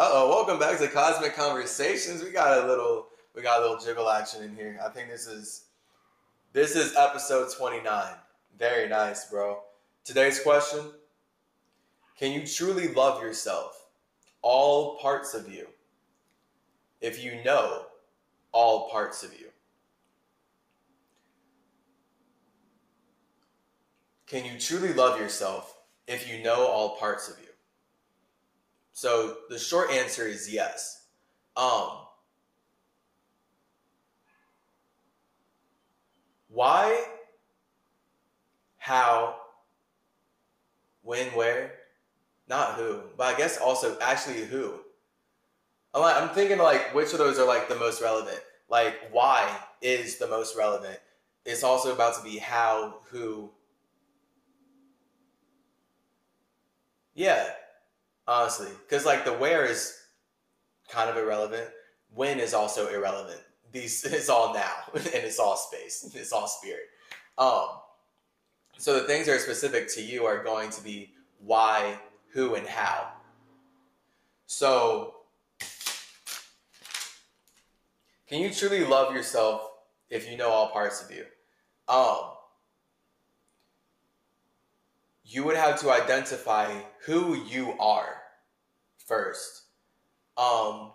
Uh-oh, welcome back to Cosmic Conversations. We got a little jiggle action in here. I think this is episode 29. Very nice, bro. Today's question, can you truly love yourself, all parts of you, if you know all parts of you? Can you truly love yourself if you know all parts of you? So the short answer is yes. Why, how, when, where, not who, but I guess also actually who. I'm thinking like which of those are like the most relevant. Like why is the most relevant. It's also about to be how, who. Yeah, honestly, because like the where is kind of irrelevant. When is also irrelevant. These it's all now and it's all space. It's all spirit. Um, so the things that are specific to you are going to be why, who, and how. So can you truly love yourself if you know all parts of you? Um, you would have to identify who you are first. Um,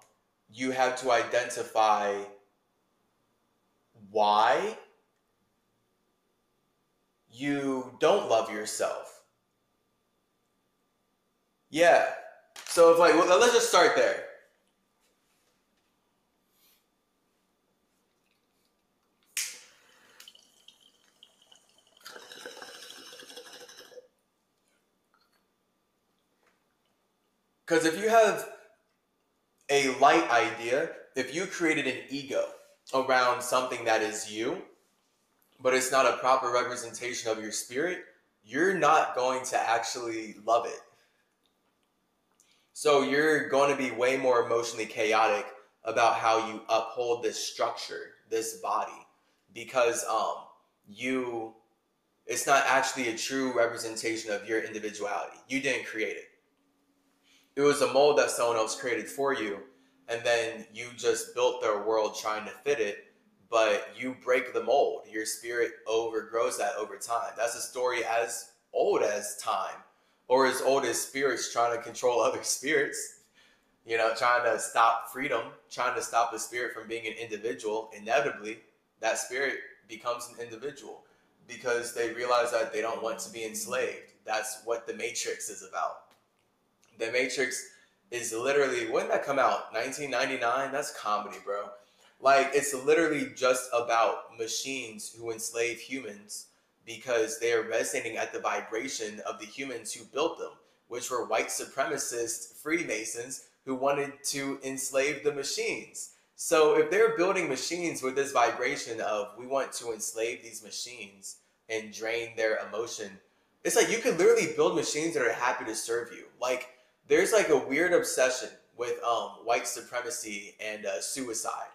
you have to identify why you don't love yourself. Yeah. So if like, well, let's just start there. Because if you have a light idea, if you created an ego around something that is you, but it's not a proper representation of your spirit, you're not going to actually love it. So you're going to be way more emotionally chaotic about how you uphold this structure, this body, because you it's not actually a true representation of your individuality. You didn't create it. It was a mold that someone else created for you, and then you just built their world trying to fit it, but you break the mold. Your spirit overgrows that over time. That's a story as old as time, or as old as spirits trying to control other spirits, trying to stop freedom, trying to stop the spirit from being an individual. Inevitably, that spirit becomes an individual because they realize that they don't want to be enslaved. That's what the Matrix is about. The Matrix is literally, when did that come out? 1999? That's comedy, bro. Like, it's literally just about machines who enslave humans because they are resonating at the vibration of the humans who built them, which were white supremacist Freemasons who wanted to enslave the machines. So if they're building machines with this vibration of we want to enslave these machines and drain their emotion, it's like you could literally build machines that are happy to serve you. Like, there's like a weird obsession with white supremacy and suicide,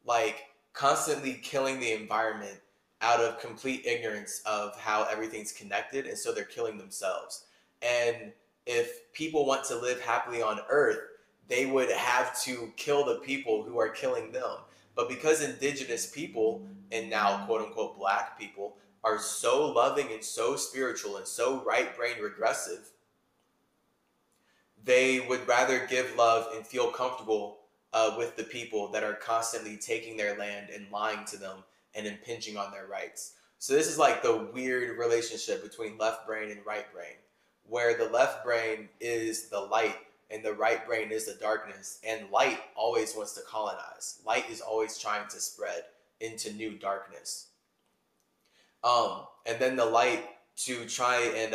like constantly killing the environment out of complete ignorance of how everything's connected, and so they're killing themselves. And if people want to live happily on Earth, they would have to kill the people who are killing them. But because indigenous people, and now quote unquote black people, are so loving and so spiritual and so right brain regressive, they would rather give love and feel comfortable with the people that are constantly taking their land and lying to them and impinging on their rights. So this is like the weird relationship between left brain and right brain, where the left brain is the light and the right brain is the darkness. And light always wants to colonize. Light is always trying to spread into new darkness. And then the light, to try and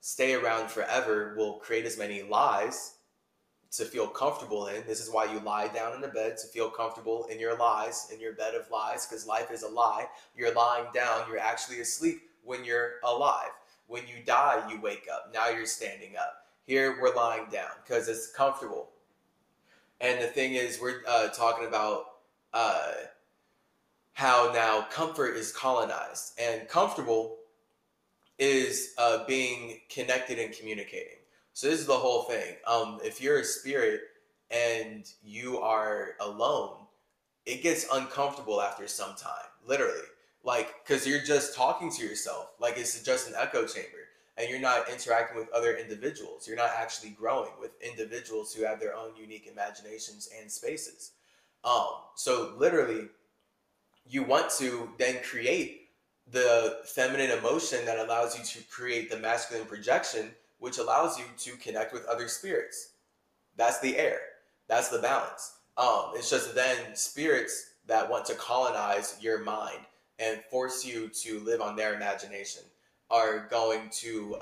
stay around forever, will create as many lies to feel comfortable in. This is why you lie down in the bed, to feel comfortable in your lies, in your bed of lies, because life is a lie. You're lying down, you're actually asleep when you're alive. When you die, you wake up. Now you're standing up. Here we're lying down because it's comfortable. And the thing is, we're talking about how now comfort is colonized, and comfortable is being connected and communicating. So this is the whole thing. If you're a spirit and you are alone, it gets uncomfortable after some time, literally. Like, because you're just talking to yourself, like it's just an echo chamber, and you're not interacting with other individuals. You're not actually growing with individuals who have their own unique imaginations and spaces. So literally, you want to then create the feminine emotion that allows you to create the masculine projection, which allows you to connect with other spirits. That's the air. That's the balance. It's just then spirits that want to colonize your mind and force you to live on their imagination are going to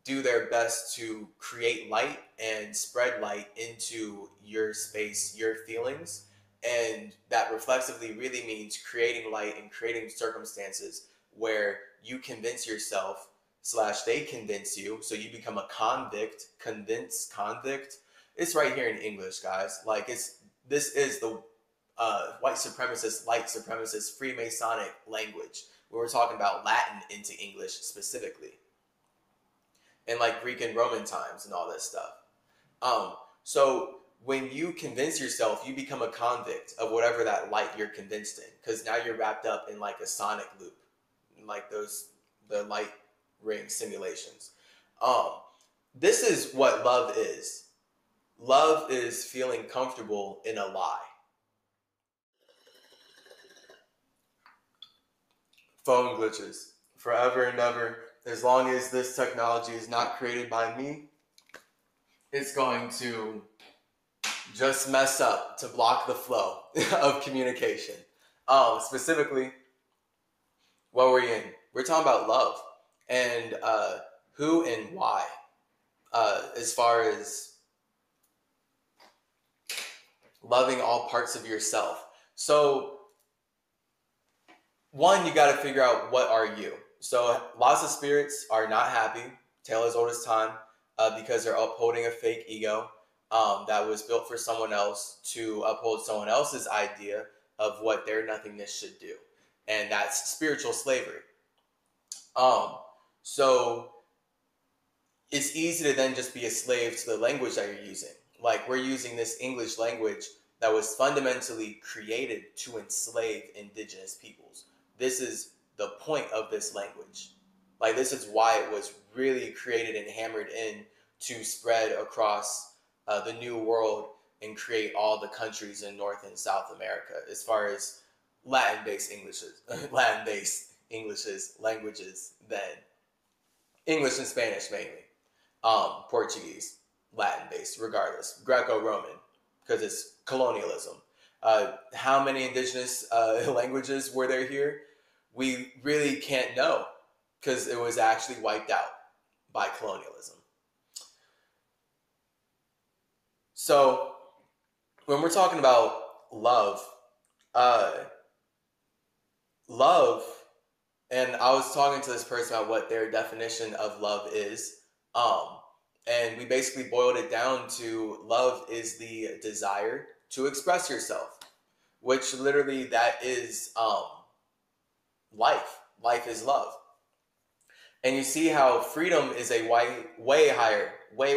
do their best to create light and spread light into your space, your feelings. And that reflexively really means creating light and creating circumstances where you convince yourself slash they convince you. So you become a convict. It's right here in English, guys. Like this is the white supremacist, light supremacist, Freemasonic language. Where we're talking about Latin into English specifically, and like Greek and Roman times and all this stuff. So when you convince yourself, you become a convict of whatever that light you're convinced in, because now you're wrapped up in like a sonic loop, like the light ring simulations. Um, this is what love is. Love is feeling comfortable in a lie. Phone glitches forever and ever. As long as this technology is not created by me, it's going to just mess up to block the flow of communication. Specifically, what we're in, we're talking about love and who and why, as far as loving all parts of yourself. So one, you got to figure out, what are you? So lots of spirits are not happy, tale as old as time, because they're upholding a fake ego that was built for someone else to uphold someone else's idea of what their nothingness should do. And that's spiritual slavery. So it's easy to then just be a slave to the language that you're using. Like, we're using this English language that was fundamentally created to enslave indigenous peoples. This is the point of this language. Like, this is why it was really created and hammered in to spread across the New World and create all the countries in North and South America, as far as Latin-based languages than English and Spanish mainly. Portuguese, Latin-based, regardless. Greco-Roman, because it's colonialism. How many indigenous languages were there here? We really can't know, because it was actually wiped out by colonialism. So when we're talking about love, love, and I was talking to this person about what their definition of love is, and we basically boiled it down to love is the desire to express yourself, which literally that is life. Life is love. And you see how freedom is a way higher, way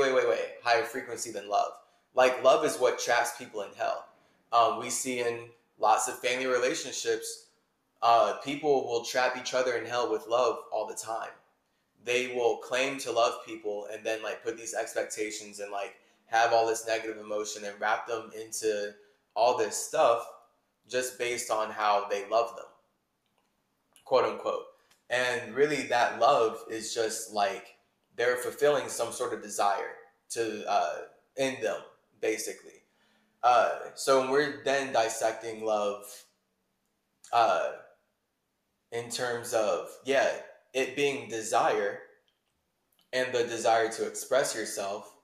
higher frequency than love. Like, love is what traps people in hell. We see in lots of family relationships, people will trap each other in hell with love all the time. They will claim to love people and then like put these expectations and like have all this negative emotion and wrap them into all this stuff just based on how they love them, quote unquote. And really, that love is just like they're fulfilling some sort of desire to in them, basically. So when we're then dissecting love in terms of, it being desire and the desire to express yourself,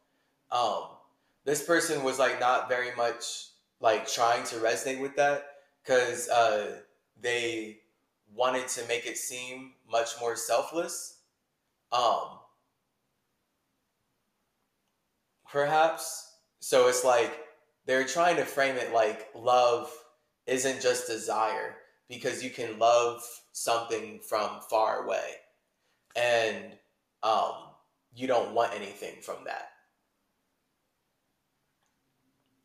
this person was like not very much like trying to resonate with that, because they wanted to make it seem much more selfless, perhaps. So it's like they're trying to frame it like love isn't just desire, because you can love something from far away and you don't want anything from that.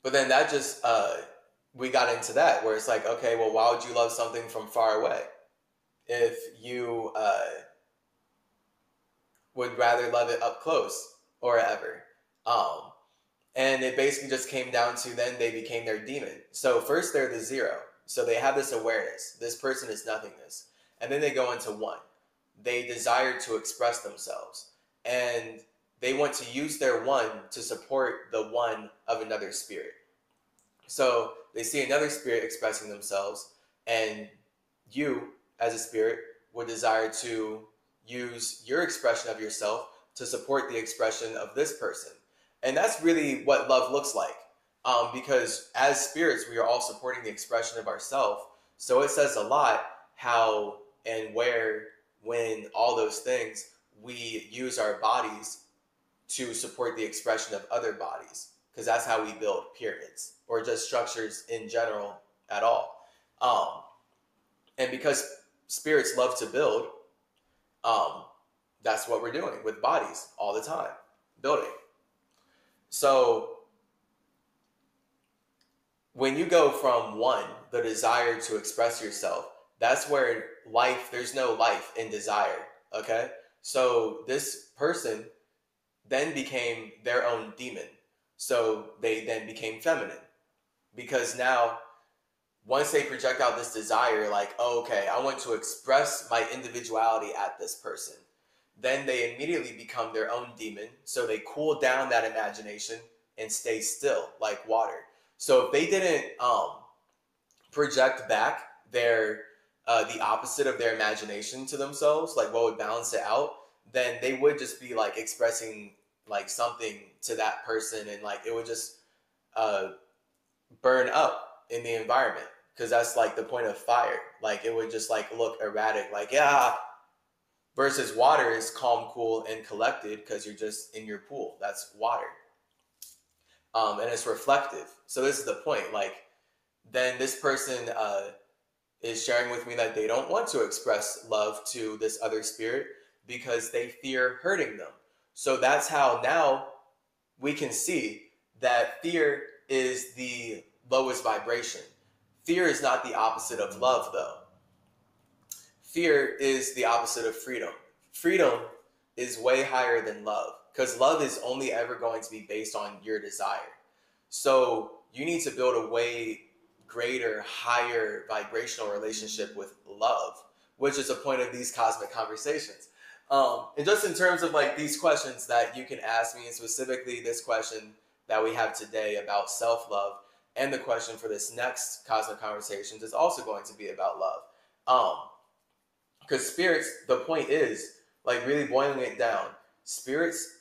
But then that just we got into that where it's like, okay, well, why would you love something from far away if you would rather love it up close or ever? Um, and it basically just came down to then they became their demon. So first they're the zero. So they have this awareness. This person is nothingness. And then they go into one. They desire to express themselves. And they want to use their one to support the one of another spirit. So they see another spirit expressing themselves, and you, as a spirit, would desire to use your expression of yourself to support the expression of this person. And that's really what love looks like. Because as spirits, we are all supporting the expression of ourself. So it says a lot how and where, when, all those things, we use our bodies to support the expression of other bodies, because that's how we build pyramids or just structures in general at all. And because spirits love to build, that's what we're doing with bodies all the time, building. So when you go from one, the desire to express yourself, that's where life, there's no life in desire. Okay. So this person then became their own demon. So they then became feminine, because now once they project out this desire, like, oh, okay, I want to express my individuality at this person, then they immediately become their own demon. So they cool down that imagination and stay still like water. So if they didn't project back their the opposite of their imagination to themselves, like what would balance it out, then they would just be like expressing like something to that person, and like it would just burn up in the environment, because that's like the point of fire. Like it would just like look erratic, like, yeah, versus water is calm, cool, and collected because you're just in your pool. That's water. And it's reflective. So this is the point. Like then this person is sharing with me that they don't want to express love to this other spirit because they fear hurting them. So that's how now we can see that fear is the lowest vibration. Fear is not the opposite of love, though. Fear is the opposite of freedom. Freedom is way higher than love, because love is only ever going to be based on your desire. So you need to build a way greater, higher vibrational relationship with love, which is the point of these cosmic conversations. And just in terms of like these questions that you can ask me, and specifically this question that we have today about self-love, and the question for this next cosmic conversations is also going to be about love. Because spirits, the point is, like really boiling it down, spirits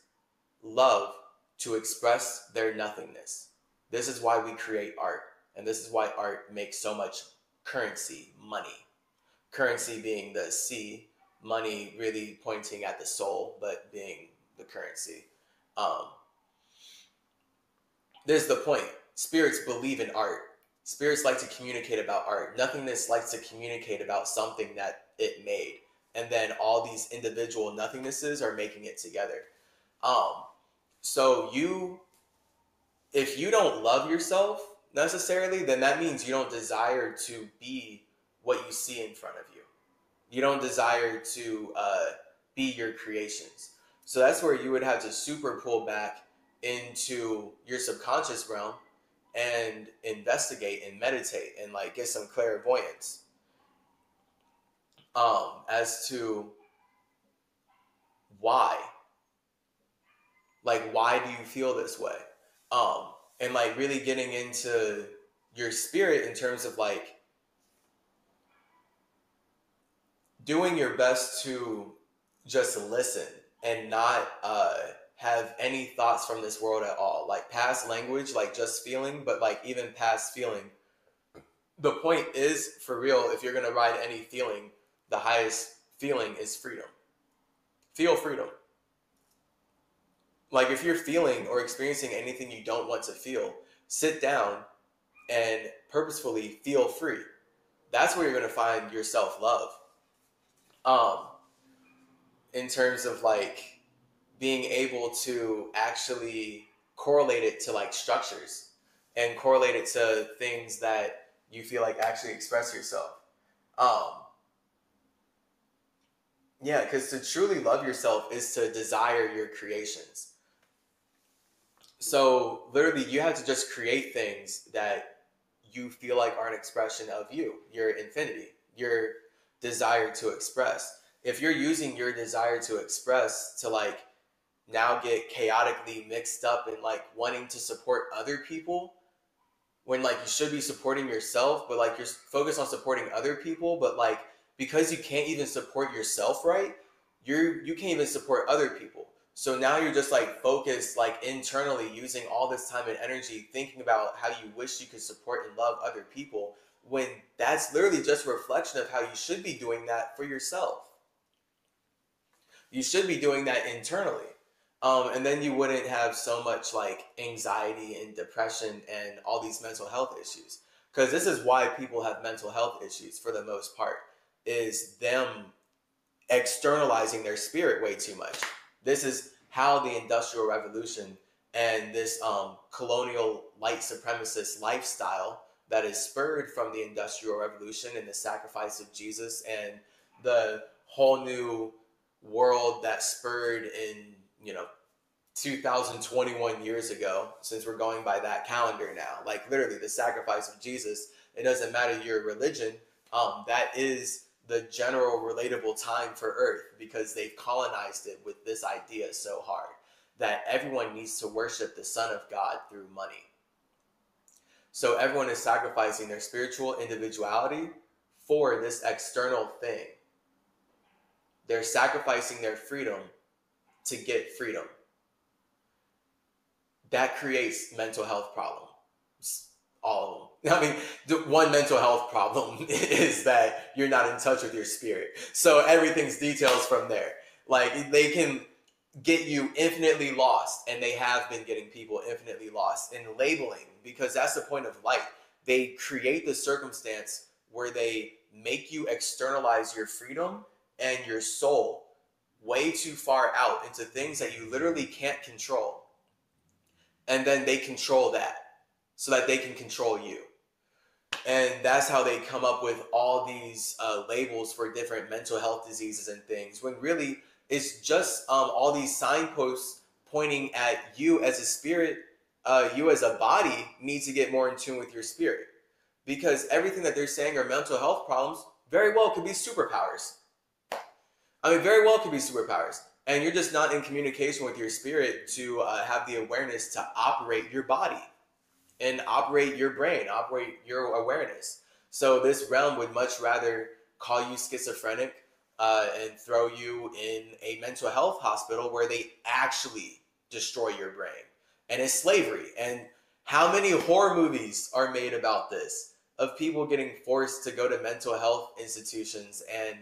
love to express their nothingness. This is why we create art. And this is why art makes so much currency, money. Currency being the C, money really pointing at the soul, but being the currency. Um, There's the point. Spirits believe in art. Spirits like to communicate about art. Nothingness likes to communicate about something that it made. And then all these individual nothingnesses are making it together. So if you don't love yourself necessarily, then that means you don't desire to be what you see in front of you. You don't desire to be your creations. So that's where you would have to super pull back into your subconscious realm and investigate and meditate and like get some clairvoyance as to why. Like, why do you feel this way? And like really getting into your spirit in terms of like doing your best to just listen and not have any thoughts from this world at all. Like past language, like just feeling, but like even past feeling. The point is, for real, if you're going to ride any feeling, the highest feeling is freedom. Feel freedom. Like if you're feeling or experiencing anything you don't want to feel, sit down and purposefully feel free. That's where you're going to find your self-love. In terms of like being able to actually correlate it to like structures. and correlate it to things that you feel like actually express yourself. Um, yeah, because to truly love yourself is to desire your creations. So literally, you have to just create things that you feel like are an expression of you, your infinity, your desire to express. If you're using your desire to express to like now get chaotically mixed up in like wanting to support other people when like you should be supporting yourself, but like you're focused on supporting other people, but like because you can't even support yourself right, you can't even support other people. So now you're just like focused like internally using all this time and energy thinking about how you wish you could support and love other people when that's literally just a reflection of how you should be doing that for yourself. You should be doing that internally. And then you wouldn't have so much like anxiety and depression and all these mental health issues. Because this is why people have mental health issues for the most part, is them externalizing their spirit way too much. This is how the Industrial Revolution and this colonial white supremacist lifestyle that is spurred from the Industrial Revolution and the sacrifice of Jesus and the whole new world that spurred in, 2021 years ago, since we're going by that calendar now, like literally the sacrifice of Jesus. It doesn't matter your religion. That is the general relatable time for Earth because they've colonized it with this idea so hard that everyone needs to worship the Son of God through money. So everyone is sacrificing their spiritual individuality for this external thing. They're sacrificing their freedom to get freedom. That creates mental health problems. All of them. I mean, the one mental health problem is that you're not in touch with your spirit. So everything's details from there. Like they can get you infinitely lost, and they have been getting people infinitely lost in labeling, because that's the point of light. They create the circumstance where they make you externalize your freedom and your soul way too far out into things that you literally can't control. And then they control that so that they can control you. And that's how they come up with all these labels for different mental health diseases and things, when really it's just all these signposts pointing at you as a spirit. You as a body need to get more in tune with your spirit, because everything that they're saying are mental health problems very well could be superpowers. I mean, very well could be superpowers. And you're just not in communication with your spirit to have the awareness to operate your body and operate your brain, operate your awareness. So this realm would much rather call you schizophrenic and throw you in a mental health hospital where they actually destroy your brain. And it's slavery. And how many horror movies are made about this, of people getting forced to go to mental health institutions, and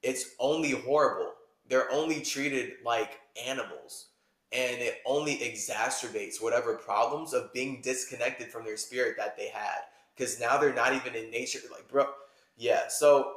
it's only horrible. They're only treated like animals, and it only exacerbates whatever problems of being disconnected from their spirit that they had, because now they're not even in nature. Like, bro, yeah. So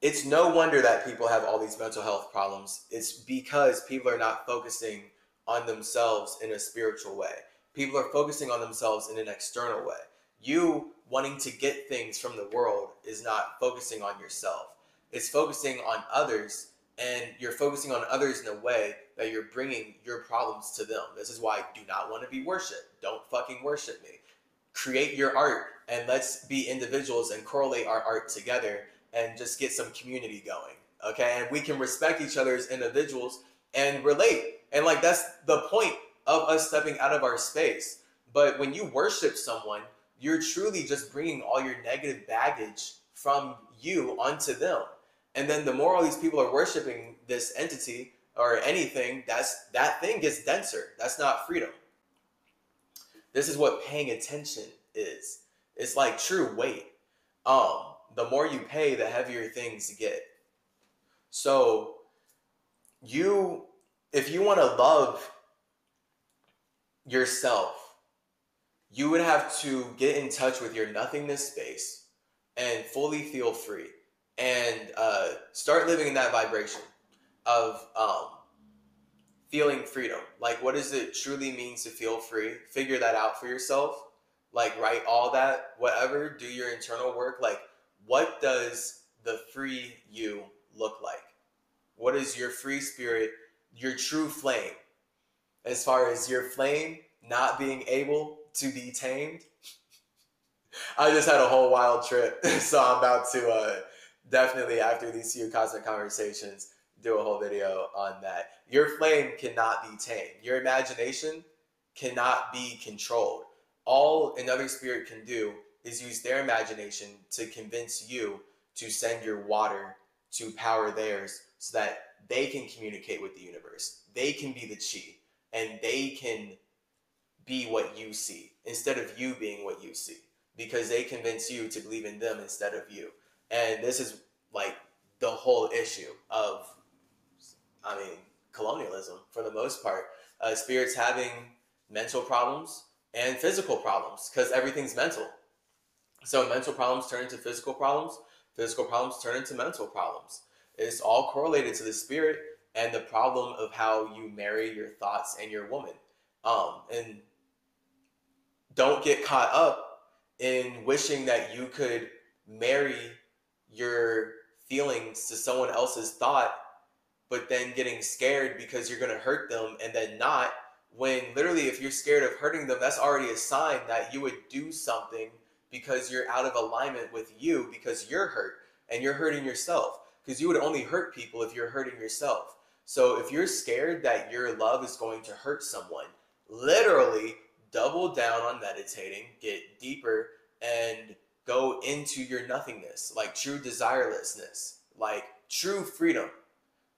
it's no wonder that people have all these mental health problems. It's because people are not focusing on themselves in a spiritual way. People are focusing on themselves in an external way. You wanting to get things from the world is not focusing on yourself. It's focusing on others, and you're focusing on others in a way that you're bringing your problems to them. This is why I do not want to be worshipped. Don't fucking worship me. Create your art, and let's be individuals and correlate our art together and just get some community going. Okay? And we can respect each other as individuals and relate. And like, that's the point of us stepping out of our space. But when you worship someone, you're truly just bringing all your negative baggage from you onto them. And then the more all these people are worshiping this entity or anything, that thing gets denser. That's not freedom. This is what paying attention is. It's like true weight. The more you pay, the heavier things get. So if you want to love yourself, you would have to get in touch with your nothingness space and fully feel free, and start living in that vibration of feeling freedom. Like, what does it truly mean to feel free? Figure that out for yourself. Like, write all that, whatever, do your internal work. Like, what does the free you look like? What is your free spirit, your true flame? As far as your flame not being able to be tamed, I just had a whole wild trip. So I'm about to definitely, after these few cosmic conversations, do a whole video on that. Your flame cannot be tamed. Your imagination cannot be controlled. All another spirit can do is use their imagination to convince you to send your water to power theirs so that they can communicate with the universe. They can be the chi, and they can be what you see instead of you being what you see, because they convince you to believe in them instead of you. And this is like the whole issue of, I mean, colonialism for the most part. Spirits having mental problems and physical problems because everything's mental. So mental problems turn into physical problems turn into mental problems. It's all correlated to the spirit and the problem of how you marry your thoughts and your woman. And don't get caught up in wishing that you could marry your feelings to someone else's thought, but then getting scared because you're going to hurt them and then not, when literally if you're scared of hurting them, that's already a sign that you would do something because you're out of alignment with you, because you're hurt and you're hurting yourself, because you would only hurt people if you're hurting yourself. So if you're scared that your love is going to hurt someone, literally double down on meditating, get deeper, and go into your nothingness, like true desirelessness, like true freedom,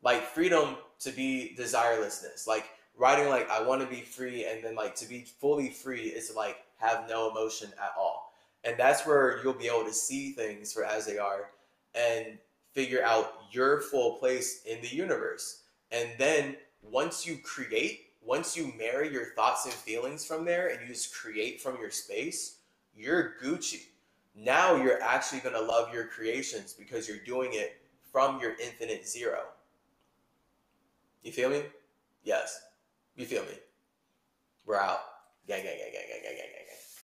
like freedom to be desirelessness, like writing like I want to be free, and then like to be fully free is to like have no emotion at all. And that's where you'll be able to see things for as they are and figure out your full place in the universe. And then once you create, once you marry your thoughts and feelings from there and you just create from your space, you're Gucci. Now you're actually going to love your creations because you're doing it from your infinite zero. You feel me? Yes. You feel me? We're out. Gang, gang, gang, gang, gang, gang, gang, gang, gang.